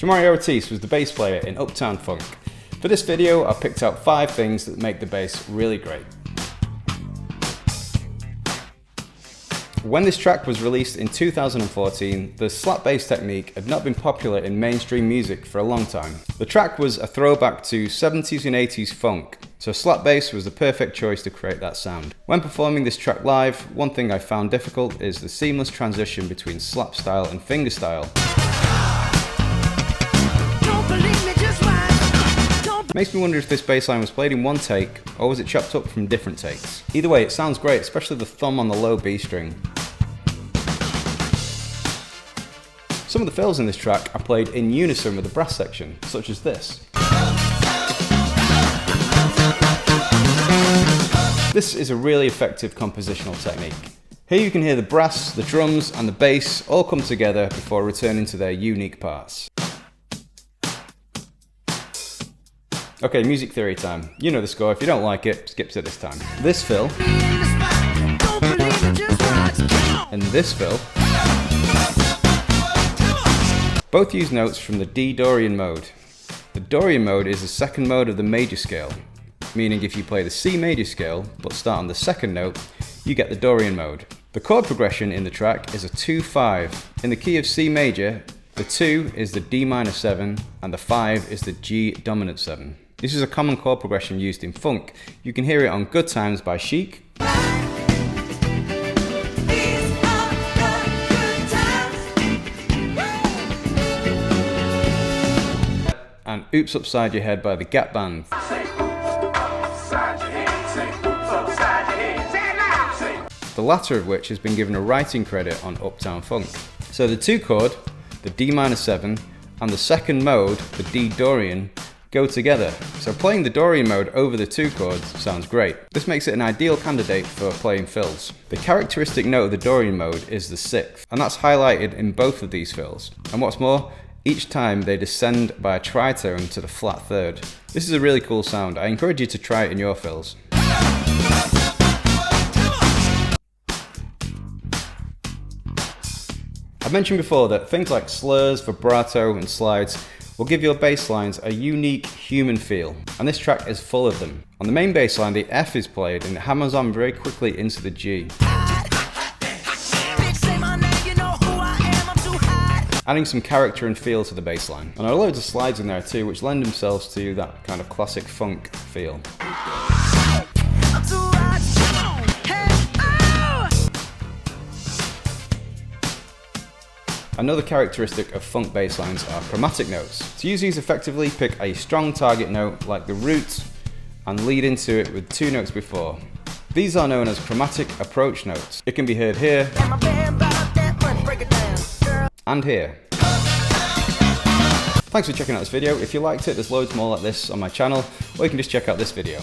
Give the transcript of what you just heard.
Jamareo Artis was the bass player in Uptown Funk. For this video, I picked out 5 things that make the bass really great. When this track was released in 2014, the slap bass technique had not been popular in mainstream music for a long time. The track was a throwback to 70s and 80s funk, so slap bass was the perfect choice to create that sound. When performing this track live, one thing I found difficult is the seamless transition between slap style and finger style. Makes me wonder if this bass line was played in one take, or was it chopped up from different takes. Either way, it sounds great, especially the thumb on the low B string. Some of the fills in this track are played in unison with the brass section, such as this. This is a really effective compositional technique. Here you can hear the brass, the drums and the bass all come together before returning to their unique parts. Okay, music theory time. You know the score. If you don't like it, skip to this time. This fill and this fill both use notes from the D Dorian mode. The Dorian mode is the second mode of the major scale, meaning if you play the C major scale but start on the second note, you get the Dorian mode. The chord progression in the track is a 2-5. In the key of C major, the 2 is the D minor 7 and the 5 is the G dominant 7. This is a common chord progression used in funk. You can hear it on Good Times by Chic, and Oops Upside Your Head by the Gap Band. The latter of which has been given a writing credit on Uptown Funk. So the 2 chord, the D minor 7, and the second mode, the D Dorian, go together. So playing the Dorian mode over the 2 chords sounds great. This makes it an ideal candidate for playing fills. The characteristic note of the Dorian mode is the 6th, and that's highlighted in both of these fills. And what's more, each time they descend by a tritone to the flat 3rd. This is a really cool sound. I encourage you to try it in your fills. I mentioned before that things like slurs, vibrato and slides will give your bass lines a unique human feel, and this track is full of them. On the main bass line, the F is played and it hammers on very quickly into the G, adding some character and feel to the bass line. And there are loads of slides in there too, which lend themselves to that kind of classic funk feel. Another characteristic of funk bass lines are chromatic notes. To use these effectively, pick a strong target note like the root and lead into it with 2 notes before. These are known as chromatic approach notes. It can be heard here and here. Thanks for checking out this video. If you liked it, there's loads more like this on my channel, or you can just check out this video.